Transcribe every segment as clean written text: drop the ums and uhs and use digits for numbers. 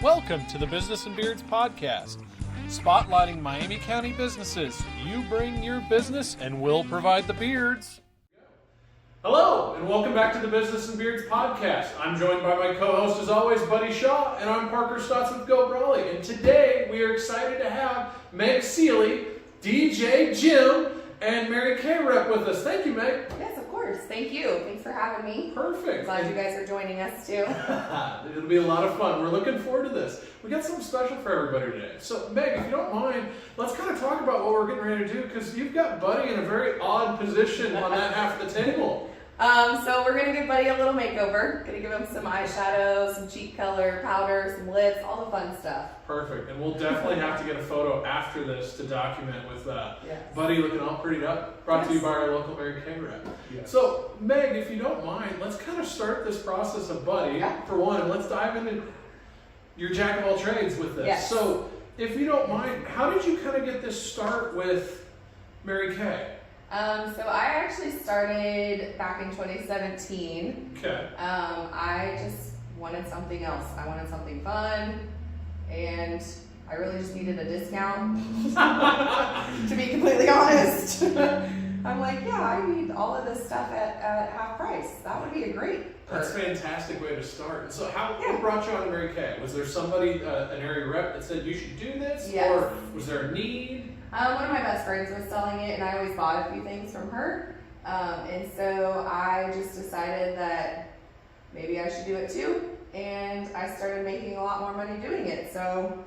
Welcome to the Business and Beards podcast, spotlighting Miami County businesses. You bring your business and we'll provide the beards. Hello, and welcome back to the Business and Beards podcast. I'm joined by my co-host, as always, Buddy Shaw, and I'm Parker Stotts with Go Brawley. And today we are excited to have Meg Seely, DJ Jim, and Mary Kay rep with us. Thank you, Meg. Yes, of course. Thank you. Thanks for having me. Perfect. Glad you guys are joining us too. It'll be a lot of fun. We're looking forward to this. We got something special for everybody today. So, Meg, if you don't mind, let's kind of talk about what we're getting ready to do, because you've got Buddy in a very odd position on that half of the table. So we're going to give Buddy a little makeover. Going to give him some eyeshadow, some cheek color, powder, some lips, all the fun stuff. Perfect. And we'll definitely have to get a photo after this to document with Yes. Buddy looking all prettied up. Brought to you by our local Mary Kay rep. Yes. So, Meg, if you don't mind, let's kind of start this process of Buddy, for one, and let's dive into your jack of all trades with this. Yes. So, if you don't mind, how did you kind of get this start with Mary Kay? So I actually started back in 2017. Okay. I just wanted something else. I wanted something fun, and I really just needed a discount, to be completely honest. I'm like, yeah, I need all of this stuff at half price. That would be a great perk. That's a fantastic way to start. So what brought you on to Mary Kay? Was there somebody, an area rep that said you should do this? Yes. Or was there a need? One of my best friends was selling it, and I always bought a few things from her. And so I just decided that maybe I should do it too. And I started making a lot more money doing it. So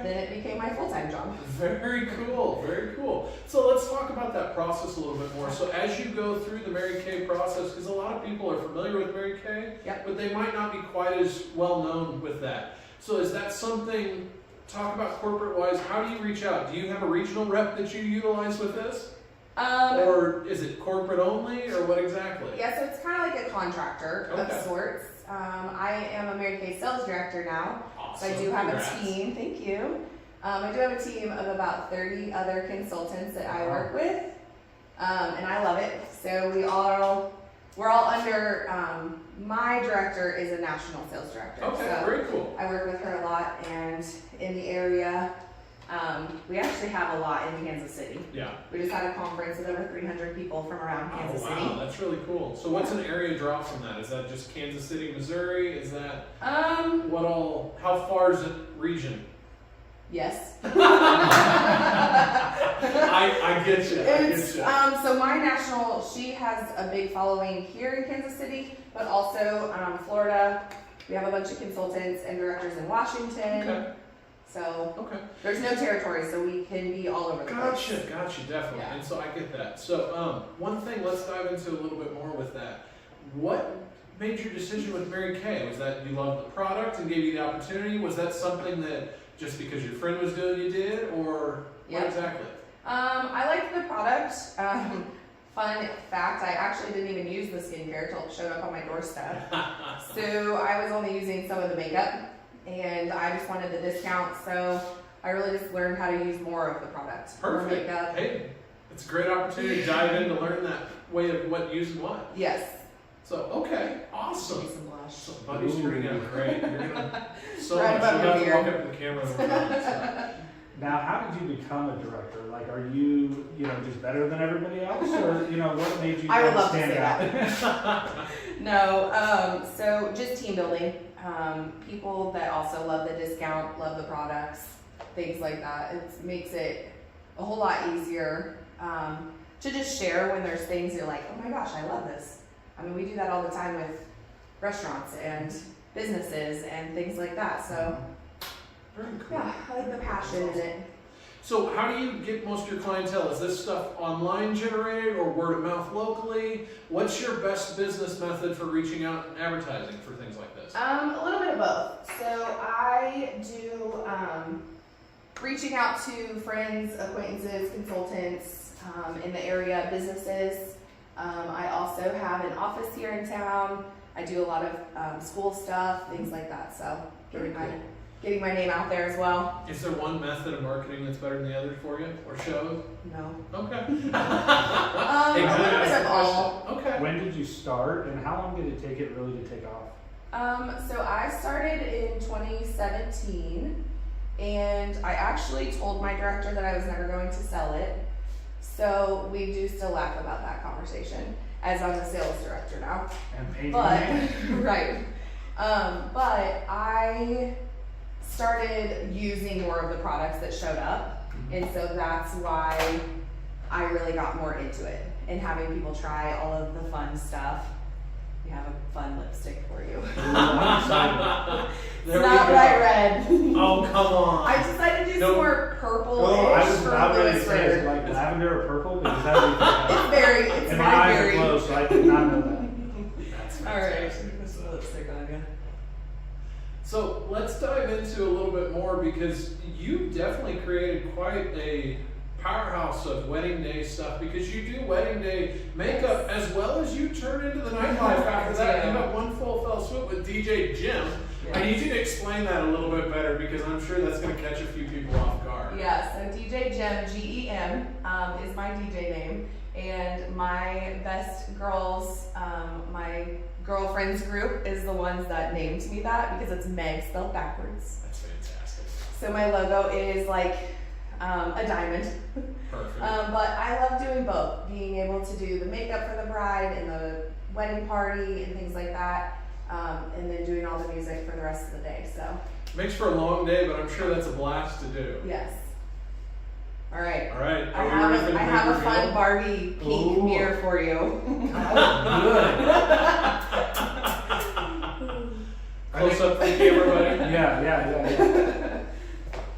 then it became my full-time job. Very cool, very cool. So let's talk about that process a little bit more. So as you go through the Mary Kay process, because a lot of people are familiar with Mary Kay, but they might not be quite as well known with that. So is that something, talk about corporate-wise, how do you reach out? Do you have a regional rep that you utilize with this? Or is it corporate only, or what exactly? Yeah, so it's kind of like a contractor of sorts. I am a Mary Kay sales director now. Awesome. So I do have a team, thank you. I do have a team of about 30 other consultants that I work with, and I love it. So we're all under, my director is a national sales director. Okay, so very cool. I work with her a lot, and in the area, we actually have a lot in Kansas City. Yeah. We just had a conference with over 300 people from around Kansas City. Wow, that's really cool. So what's an area drop from that? Is that just Kansas City, Missouri? Is that, how far is it region? Yes. I get you. So my national, she has a big following here in Kansas City, but also Florida. We have a bunch of consultants and directors in Washington. Okay. So there's no territory, so we can be all over the place. Gotcha, definitely. Yeah. And so I get that. So one thing, let's dive into a little bit more with that. What made your decision with Mary Kay? Was that you loved the product and gave you the opportunity? Was that something that just because your friend was doing you did, or what exactly? I liked the product. Fun fact, I actually didn't even use the skincare until it showed up on my doorstep. So I was only using some of the makeup, and I just wanted the discount, so I really just learned how to use more of the product. Perfect. More makeup. Hey, it's a great opportunity to dive in to learn that way of what using what. Yes. So, awesome. Some blush. So Buddy's turning out great. You're gonna so right much. You have to here. walk up to the camera. Now, how did you become a director? Like, are you, just better than everybody else, or what made you I would love stand to say out? that. No, so just team building. People that also love the discount, love the products, things like that. It makes it a whole lot easier to just share when there's things you're like, oh my gosh, I love this. I mean, we do that all the time with restaurants and businesses and things like that. So, very cool. Yeah, I like the passion in it. So how do you get most of your clientele? Is this stuff online generated or word of mouth locally? What's your best business method for reaching out and advertising for things like this? A little bit of both. So I do reaching out to friends, acquaintances, consultants in the area, businesses. I also have an office here in town. I do a lot of school stuff, things like that. So getting my name out there as well. Is there one method of marketing that's better than the other for you, or shows? No. Okay. A little bit of all. Okay. When did you start, and how long did it take it really to take off? So I started in 2017, and I actually told my director that I was never going to sell it. So we do still laugh about that conversation, as I'm the sales director now. And painting But man. right. But I started using more of the products that showed up, and so that's why I really got more into it and having people try all of the fun stuff. We have a fun lipstick for you. I'm excited. It's not bright red. Oh, come on. I decided to do some more purple-ish Oh, I was for about ready to say, is it Lewisburg. like lavender or purple? Because that would be It's and my eyes are very closed, so I did not know that. That's All right, fantastic. put some lipstick on you. So let's dive into a little bit more, because you definitely created quite a powerhouse of wedding day stuff, because you do wedding day makeup as well as you turn into the nightlife after that. You got one full fell swoop with DJ Jim. I need you to explain that a little bit better, because I'm sure that's going to catch a few people off guard. Yeah, so DJ Jim, G-E-M, is my DJ name, and my best girls, my girlfriends group is the ones that named me that, because it's Meg spelled backwards. That's fantastic. So my logo is like a diamond. Perfect. But I love doing both, being able to do the makeup for the bride and the wedding party and things like that, and then doing all the music for the rest of the day. So Makes for a long day, but I'm sure that's a blast to do. yes. All right. All right. I Are we ready for the have big a fun reveal? Barbie pink Ooh. mirror for you. Close up for the camera, buddy. Yeah.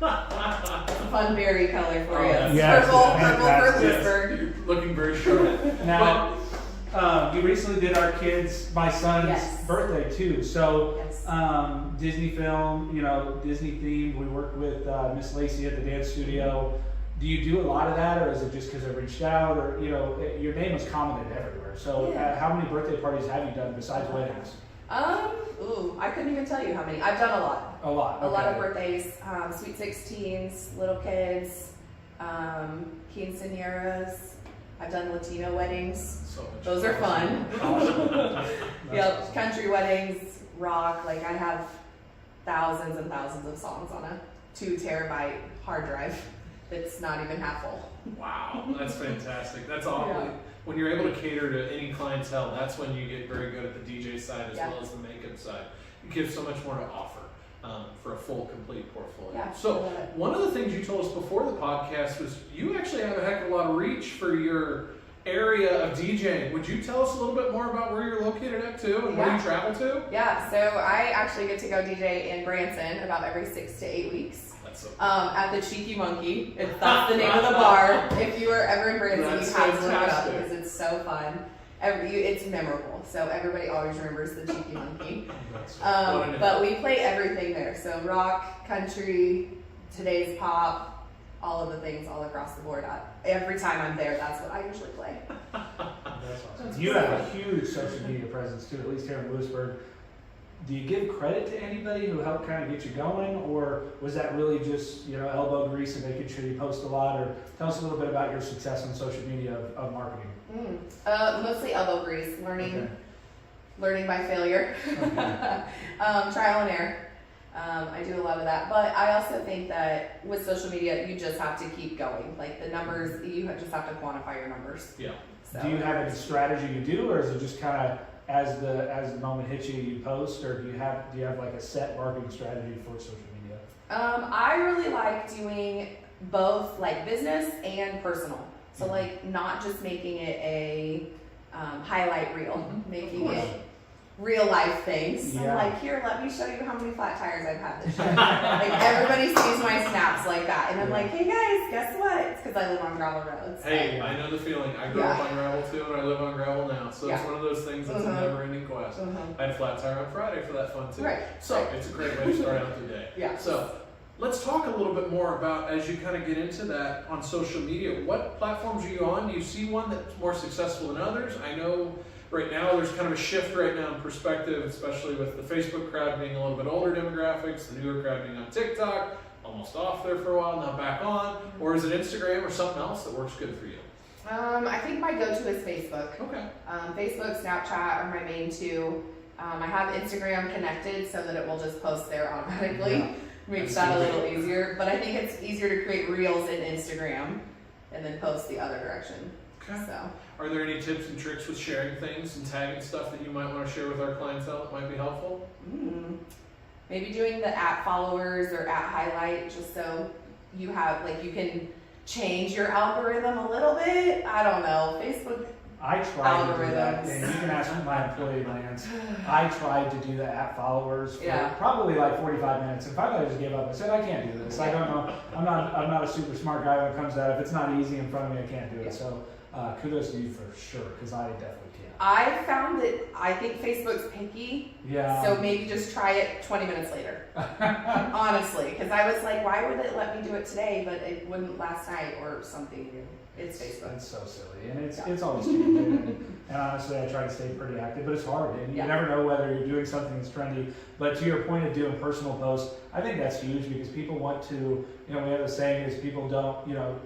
It's a fun berry color for Oh, you. that's Yes, Purple for fantastic. Lewisburg. You're looking very sharp. Now, you recently did my son's Yes. birthday too. So, Yes. Disney film, Disney themed. We worked with Miss Lacey at the dance studio. Do you do a lot of that, or is it just because I reached out, or your name is commented everywhere? So, Yeah. how many birthday parties have you done besides weddings? I couldn't even tell you how many. I've done a lot. A lot. A lot of okay. birthdays, sweet 16s, little kids, quinceañeras. I've done Latino weddings. So much Those are fun. Awesome. That's Yep, awesome. country weddings, rock. Like I have thousands and thousands of songs on a 2 terabyte hard drive that's not even half full. Wow, that's fantastic. That's awful. Yeah. When you're able to cater to any clientele, that's when you get very good at the DJ side as Yeah. well as the makeup side. You give so much more to offer for a full, complete portfolio. Yeah, I So love it. one of the things you told us before the podcast was you actually have a heck of a lot of reach for your area of DJing. Would you tell us a little bit more about where you're located at too, and where Yeah. you travel to? Yeah, so I actually get to go DJ in Branson about every 6 to 8 weeks. That's so At the Cheeky Monkey. That's the name of the bar. If you are ever in Branson, That's you have to look it up fantastic. because it's so fun. It's memorable, so everybody always remembers the Cheeky Monkey. But we play everything there. So rock, country, today's pop, all of the things all across the board. Every time I'm there, that's what I usually play. That's awesome. You have a huge social media presence too, at least here in Lewisburg. Do you give credit to anybody who helped kind of get you going, or was that really just elbow grease and making sure you post a lot? Or tell us a little bit about your success on social media of marketing. Mostly elbow grease, Okay. learning by failure, Okay. trial and error. I do a lot of that, but I also think that with social media, you just have to keep going. Like the numbers, you just have to quantify your numbers. Yeah. So. Do you have any strategy you do, or is it just kind of as the moment hits you, you post, or do you have like a set marketing strategy for social media? I really like doing both like business and personal. So like not just making it a highlight reel, making it real life things. Yeah. I'm like, here, let me show you how many flat tires I've had this year. Like everybody sees my snaps like that, and I'm like, hey guys, guess what? It's because I live on gravel roads. Hey, I know the feeling. I grew up on gravel too, and I live on gravel now. So it's Yeah. one of those things that's a never-ending quest. I had a flat tire on Friday for that fun too. Right. So it's a great way to start out the day. Yeah. So let's talk a little bit more about, as you kind of get into that on social media, what platforms are you on? Do you see one that's more successful than others? I know right now there's kind of a shift right now in perspective, especially with the Facebook crowd being a little bit older demographics, the newer crowd being on TikTok, almost off there for a while, now back on. Or is it Instagram or something else that works good for you? I think my go-to is Facebook. Okay. Facebook, Snapchat are my main two. I have Instagram connected so that it will just post there automatically. Yeah. Makes that a little easier. But I think it's easier to create reels in Instagram and then post the other direction. Okay. So. Are there any tips and tricks with sharing things and tagging stuff that you might want to share with our clientele that might be helpful? Maybe doing the @ followers or @ highlight, just so you have, like, you can change your algorithm a little bit. I don't know. Facebook. I tried to do that, Algorithms. and you can ask my employee, Lance. I tried to do the @ followers for Yeah. probably like 45 minutes, and finally I just gave up. I said, I can't do this. I don't know. I'm not a super smart guy when it comes to that. If it's not easy in front of me, I can't do it. Yeah. So kudos to you for sure, because I definitely can't. I found that I think Facebook's picky, Yeah. so maybe just try it 20 minutes later. Honestly, because I was like, why would it let me do it today, but it wouldn't last night or something? It's Facebook. It's so silly, and it's always changing. And honestly, I try to stay pretty active, but it's hard, and you never know whether you're doing something that's trendy. But to your point of doing personal posts, I think that's huge because people want to, we have a saying is people don't,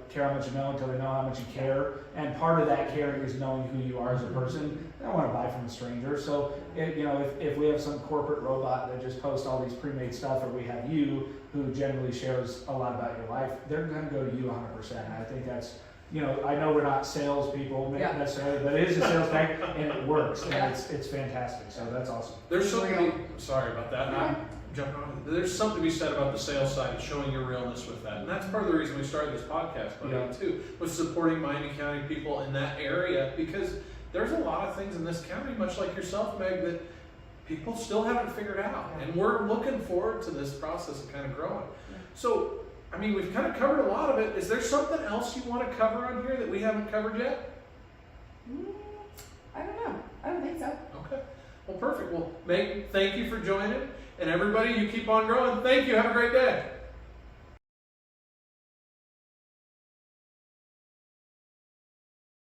care how much you know until they know how much you care. And part of that caring is knowing who you are as a person. They don't want to buy from a stranger. So, if we have some corporate robot that just posts all these pre-made stuff, or we have you who generally shares a lot about your life, they're going to go to you 100%. And I think that's, I know we're not salespeople necessarily, but it is a sales tag, and it works, and it's fantastic. So that's awesome. There's something. Sorry about that. Not jumping on. There's something to be said about the sales side, showing your realness with that, and that's part of the reason we started this podcast, too, was supporting Miami County people in that area, because there's a lot of things in this county, much like yourself, Meg, that people still haven't figured out, and we're looking forward to this process of kind of growing. So. We've kind of covered a lot of it. Is there something else you want to cover on here that we haven't covered yet? I don't know. I don't think so. Okay. Well, perfect. Well, Meg, thank you for joining. And everybody, you keep on growing. Thank you. Have a great day.